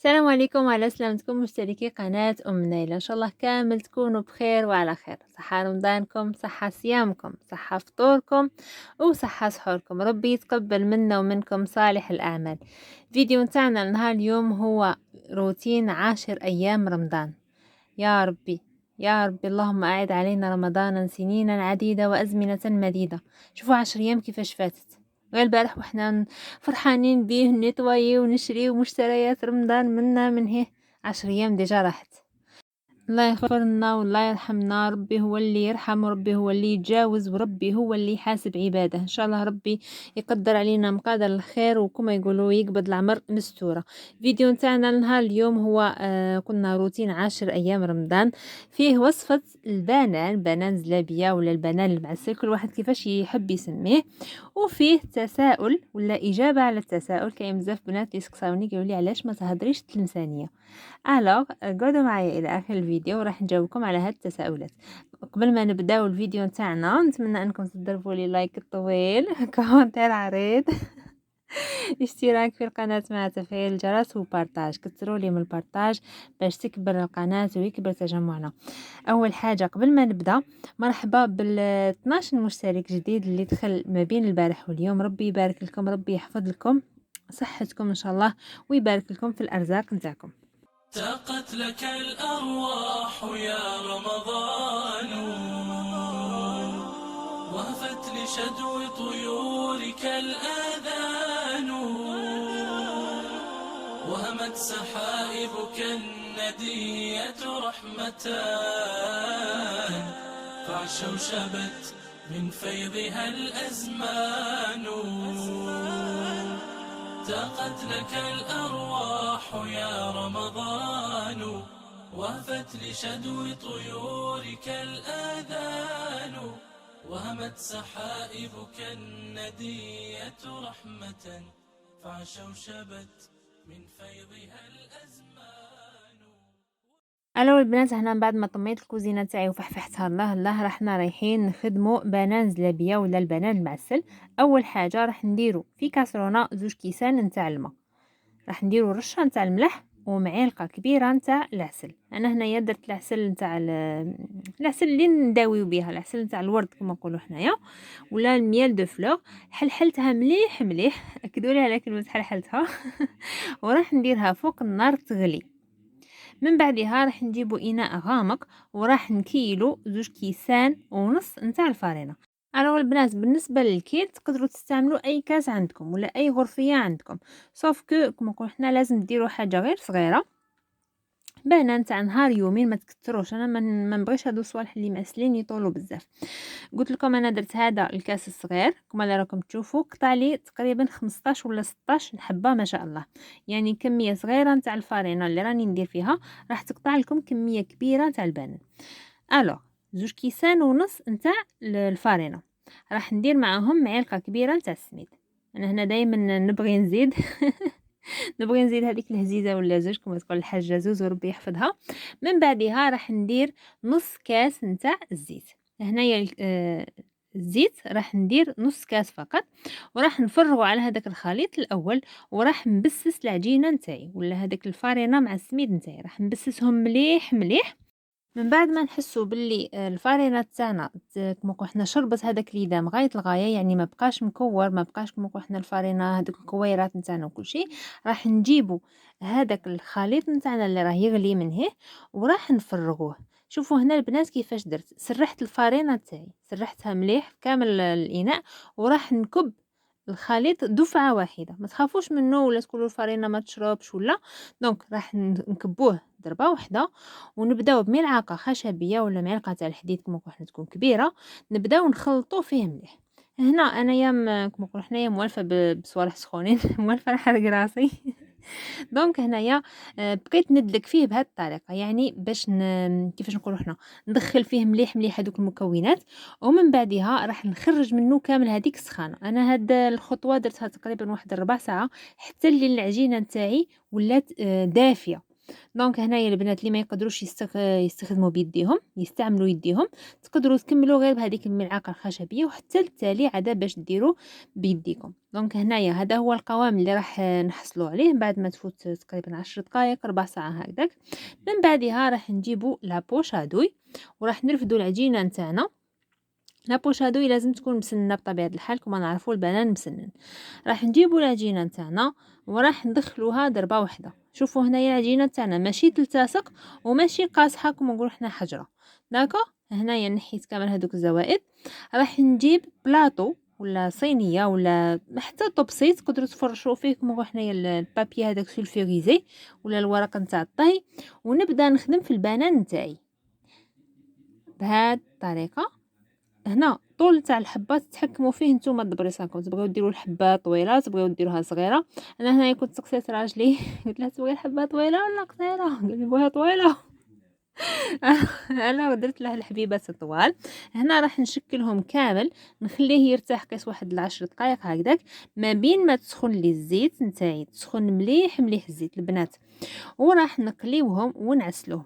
السلام عليكم وعلى سلامتكم مشتركي قناة نيلة. ان شاء الله كامل تكونوا بخير وعلى خير. صحة رمضانكم، صحة صيامكم، صحة فطوركم، وصحة سحوركم. ربي يتقبل منا ومنكم صالح الأعمال. فيديو نتاعنا لنهار اليوم هو روتين 10 أيام رمضان. يا ربي، يا ربي اللهم أعد علينا رمضانا سنينا عديدة وأزمنة مديدة. شوفوا 10 أيام كيفاش فاتت. غير البارح وحنا فرحانين بيه نتوايي ونشري ومشتريات رمضان منا من هيه. 10 أيام ديجا راحت. الله يغفر لنا والله يرحمنا. ربي هو اللي يرحم، وربي هو اللي يتجاوز، وربي هو اللي يحاسب عباده. ان شاء الله ربي يقدر علينا مقادر الخير، وكما يقولوا يقبض العمر مستوره. فيديو نتاعنا لنهار اليوم هو قلنا روتين 10 أيام رمضان. فيه وصفه البنان زلابيه ولا البنان المعسل، كل واحد كيفاش يحب يسميه. وفيه تساؤل ولا اجابه على التساؤل. كاين بزاف بنات اللي يسقساوني قالوا لي علاش ما تهضريش التلمسانيه. قعدوا معايا الى اخر الفيديو وراح نجاوبكم على هاد التساؤلات. قبل ما نبداو الفيديو نتاعنا نتمنى انكم تضربوا لي لايك طويل كومنتير عريض اشتراك في القناة مع تفعيل الجرس وبارتاج. كثروا لي من البارتاج باش تكبر القناة ويكبر تجمعنا. اول حاجة قبل ما نبدا، مرحبا بال 12 مشترك جديد اللي دخل ما بين البارح واليوم. ربي يبارك لكم، ربي يحفظ لكم صحتكم ان شاء الله، ويبارك لكم في الارزاق نتاعكم. تاقت لك الأرواح يا رمضان، وهفت لشدو طيورك الآذان، وهمت سحائبك الندية رحمتان، فعشوشبت من فيضها الأزمان. تاقت لك الأرواح يا رمضان، وهفت لشدو طيورك الآذان، وهمت سحائبك الندية رحمة، فعشوشبت من فيضها الأزمان. الو البنات، هنا بعد ما طميت الكوزينه تاعي وفحفحتها الله راحنا رايحين نخدموا بنان زلابيه ولا البنان المعسل. اول حاجه راح نديرو في كاسرونه 2 كيسان نتاع الماء، راح نديرو رشه نتاع الملح ومعلقه كبيره نتاع العسل. انا هنايا درت العسل نتاع العسل اللي نداويو بها، العسل نتاع الورد كما نقولوا حنايا، ولا الميال دو فلور. حلحلتها مليح مليح، اكدوا لي على كلمه حلحلتها وراح نديرها فوق النار تغلي. من بعدها راح نجيبو اناء غامق وراح نكيلو 2 كيسان ونص نتاع الفارينه. الو البنات، بالنسبه للكيل تقدروا تستعملوا اي كاس عندكم ولا اي غرفيه عندكم، صوف كو كما قلنا حنا لازم ديروا حاجه غير صغيره باهنه نتاع نهار يومين. ما تكثروش، انا ما نبغيش هادو الصوالح اللي معسلين يطولوا بزاف. قلت لكم انا درت هذا الكاس الصغير كما اللي راكم تشوفوا، قطع لي تقريبا 15 ولا 16 حبه ما شاء الله. يعني كميه صغيره نتاع الفارينه اللي راني ندير فيها راح تقطع لكم كميه كبيره نتاع البنان. الو 2 كيسان ونص نتاع الفارينه، راح ندير معاهم معلقه كبيره نتاع السميد. انا هنا دائما نبغي نزيد نبغي نزيد هذيك الهزيزه ولا زوج كما تقول الحاجه زوز وربي يحفظها. من بعدها راح ندير نص كاس نتاع الزيت. هنايا الزيت راح ندير نص كاس فقط، وراح نفرغه على هذاك الخليط الاول، وراح نبسس العجينه نتاعي ولا هذاك الفارينه مع السميد نتاعي، راح نبسسهم مليح مليح. من بعد ما نحسوا باللي الفارينه تاعنا كما قلنا حنا شربت هذاك الإدام غايه الغايه، يعني ما بقاش مكور، ما بقاش كما قلنا حنا الفارينه هذوك الكويرات نتاعنا وكل شيء، راح نجيبوا هذاك الخليط نتاعنا اللي راه يغلي منه وراح نفرغوه. شوفوا هنا البنات كيفاش درت، سرحت الفارينه تاعي، سرحتها مليح في كامل الاناء، وراح نكب الخليط دفعه واحده. ما تخافوش منه ولا تقولوا الفارينه ما تشربش ولا، دونك راح نكبوه ضربه واحده، ونبداو بملعقه خشبيه ولا ملعقه تاع الحديد كما قلنا تكون كبيره، نبداو نخلطوا فيه مليح. هنا انايا كما قلنا حنايا موالفه بصوالح سخونين موالفه نحرق راسي دونك هنايا بقيت ندلك فيه بهذه الطريقه، يعني باش كيفاش نقولوا حنا ندخل فيه مليح مليح هذوك المكونات، ومن بعدها راح نخرج منه كامل هذيك السخانه. انا هاد الخطوه درتها تقريبا واحد 4 ساعه حتى اللي العجينه نتاعي ولات دافيه. دونك هنايا البنات اللي ما يقدروش يستخدموا بيديهم يستعملوا يديهم، تقدروا تكملوا غير بهذيك الملعقه الخشبيه، وحتى التالي عاد باش ديروا بيديكم. دونك هنايا هذا هو القوام اللي راح نحصلوا عليه بعد ما تفوت تقريبا 10 دقائق ربع ساعه هكذاك. من بعدها راح نجيبوا لابوش هادوي وراح نرفدوا العجينه نتاعنا. لابوش هادوي لازم تكون مسنه بطبيعه الحال، كما نعرفوا البنان مسنن. راح نجيبوا العجينه نتاعنا وراح ندخلوها ضربه واحده. شوفوا هنايا العجينه تاعنا ماشي تلتصق وماشي قاصحه كما نقولوا حنا حجره. داكو هنايا نحيت كامل هذوك الزوائد. راح نجيب بلاطو ولا صينيه ولا حتى طبسيط تقدروا تفرشوا فيه كما نقولوا حنايا البابي هذاك سولفيغيزي ولا الورق نتاع الطهي، ونبدا نخدم في البنان نتاعي بهذه الطريقه. هنا طول تاع الحبه تتحكموا فيه نتوما دبريساكم، تبغيو ديروا الحبه طويله تبغيو ديروها صغيره. انا هنا كنت سقسيت راجلي قلت له تبغي الحبه طويله ولا قصيره؟ قال لي بغيها طويله. انا درت له الحبيبات الطوال. هنا راح نشكلهم كامل، نخليه يرتاح قيس واحد 10 دقائق هكذاك، ما بين ما تسخن لي الزيت نتاعي تسخن مليح مليح الزيت البنات، وراح نقليوهم ونعسلوهم.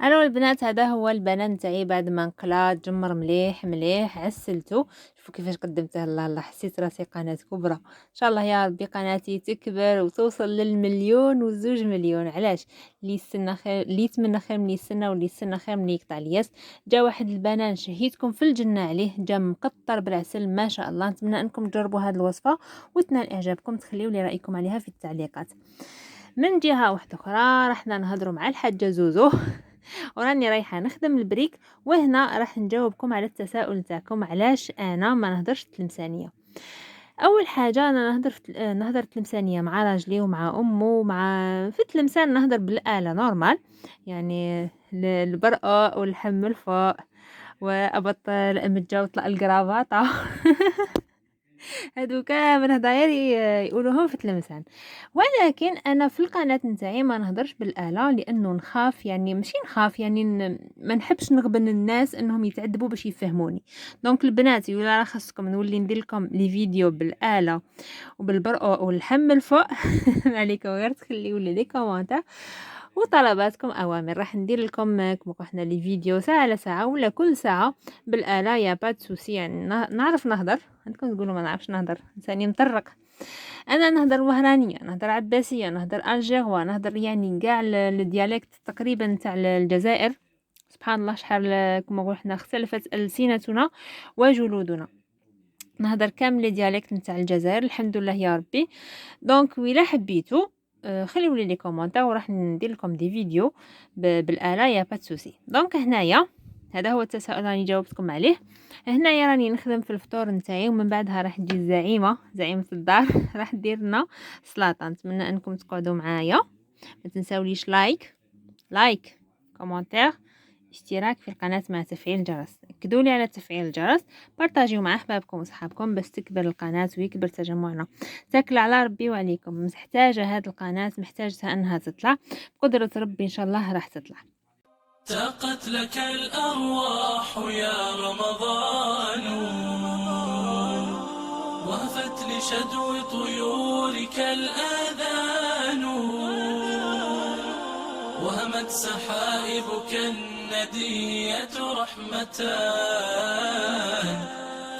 الو البنات، هذا هو البنان تاعي بعد ما نقلا تجمر مليح مليح عسلته. شوفوا كيفاش قدمته. الله الله، حسيت راسي قناه كبرى. ان شاء الله يا ربي قناتي تكبر وتوصل للمليون والزوج مليون. علاش؟ اللي يستنى خير، اللي يتمنى خير من يستنى، واللي يستنى خير من يقطع الياس. جا واحد البنان شهيتكم في الجنه عليه، جا مقطر بالعسل ما شاء الله. نتمنى انكم تجربوا هذه الوصفه وتنال اعجابكم. تخليوا لي رايكم عليها في التعليقات. من جهه واحده اخرى رحنا نهضروا مع الحاجه زوزو وراني رايحه نخدم البريك، وهنا راح نجاوبكم على التساؤل تاعكم علاش انا ما نهضرش التلمسانيه. اول حاجه انا نهضر التلمسانيه مع راجلي ومع امه، مع في التلمسان نهضر بالاله نورمال، يعني البرقه والحم الفوق وابطل امجا وطلع القراباطه. هادو كامل هدايا يقولوهم في تلمسان. ولكن انا في القناه نتاعي ما نهضرش بالاله لانه نخاف، يعني ماشي نخاف، يعني ما نحبش نغبن الناس انهم يتعذبوا باش يفهموني. دونك البنات ولا راه خاصكم نولي ندير لكم لي فيديو بالاله وبالبرقوق واللحم الفوق ما عليكم غير تخليوا لي لي كومونتير وطلباتكم اوامر. راح ندير لكم كما قلنا لي فيديو ساعه على ساعه ولا كل ساعه بالاله، يا با سوسي. يعني نعرف نهضر، عندكم تقولوا ما نعرفش نهضر، انساني مطرق. انا نهضر وهرانيه، نهضر عباسيه، نهضر الجيروا، نهضر يعني كاع الديالكت تقريبا تاع الجزائر. سبحان الله شحال كما نقول حنا اختلفت السنتنا وجلودنا. نهضر كامل لي ديالكت نتاع الجزائر الحمد لله يا ربي. دونك ولا حبيتو خليو لي كومونتير وراح ندير لكم دي فيديو بالاله، يا با سوسي. دونك هنايا هذا هو التساؤل راني جاوبتكم عليه. هنايا راني نخدم في الفطور نتاعي، ومن بعدها راح تجي زعيمه الدار راح دير لنا سلطه. نتمنى انكم تقعدوا معايا. ما تنساوليش لايك كومونتير اشتراك في القناة مع تفعيل الجرس. اكدوا لي على تفعيل الجرس، بارطاجيو مع احبابكم وصحابكم باش تكبر القناة ويكبر تجمعنا. تاكل على ربي وعليكم. محتاجة هذه القناة، محتاجة انها تطلع بقدرة ربي ان شاء الله راح تطلع. تاقت لك الأرواح يا رمضان، وهفت لشدو طيورك الآذان، وهمت سحائبك الندية رحمتان،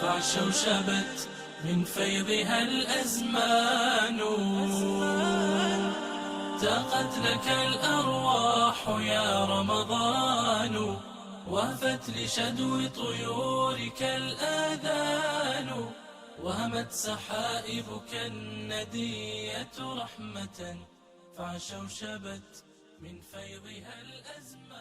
فعشوشبت من فيضها الأزمان. تاقت لك الأرواح يا رمضان، وهفت لشدو طيورك الآذان، وهمت سحائبك الندية رحمة، فعشوشبت من فيضها الأزمان.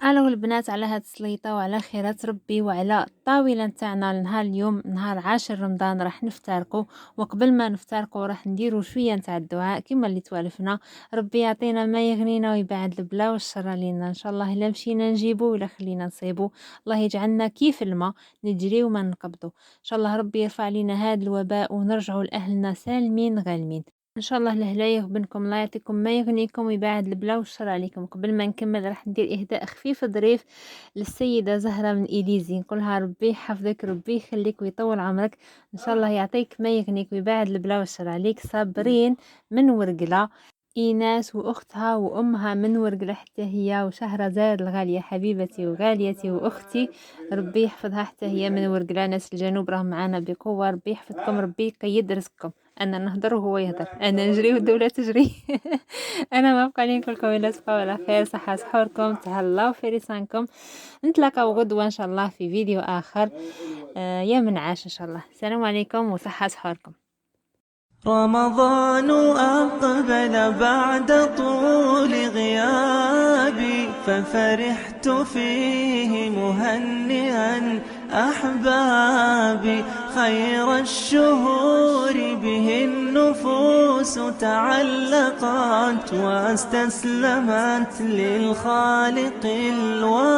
الو البنات، على هاد السليطه وعلى خيرات ربي وعلى الطاوله نتاعنا نهار اليوم نهار 10 رمضان راح نفترقوا. وقبل ما نفترقوا راح نديروا شويه نتاع الدعاء كما اللي توالفنا. ربي يعطينا ما يغنينا ويبعد البلا والشر علينا ان شاء الله. الا مشينا نجيبو ولا خلينا نصيبو، الله يجعلنا كيف الماء نجري وما نقبضوا ان شاء الله. ربي يرفع علينا هذا الوباء ونرجعوا لاهلنا سالمين غالمين ان شاء الله. لهلا يغبنكم، الله يعطيكم ما يغنيكم ويبعد البلا والشر عليكم. قبل ما نكمل راح ندير اهداء خفيف ظريف للسيده زهره من إليزي، نقولها ربي يحفظك، ربي يخليك ويطول عمرك ان شاء الله. يعطيك ما يغنيك ويبعد البلا والشر عليك. صابرين من ورقله، إيناس وأختها وأمها من ورقلة حتى هي، وشهرزاد الغالية حبيبتي وغاليتي وأختي ربي يحفظها حتى هي من ورقلة. ناس الجنوب راهم معانا بقوة، ربي يحفظكم، ربي يقيد رزقكم. أنا نهضر وهو يهضر، أنا نجري والدولة تجري. أنا ما بقى لي نقولكم إلا تبقاو على خير، صحة سحوركم، تهلاو في رسانكم. نتلاقاو غدوة إن شاء الله في فيديو آخر يا منعاش إن شاء الله. السلام عليكم وصحة سحوركم. رمضان أقبل بعد طول غيابي، ففرحت فيه مهنئا أحبابي. خير الشهور به النفوس تعلقت، واستسلمت للخالق الواحد.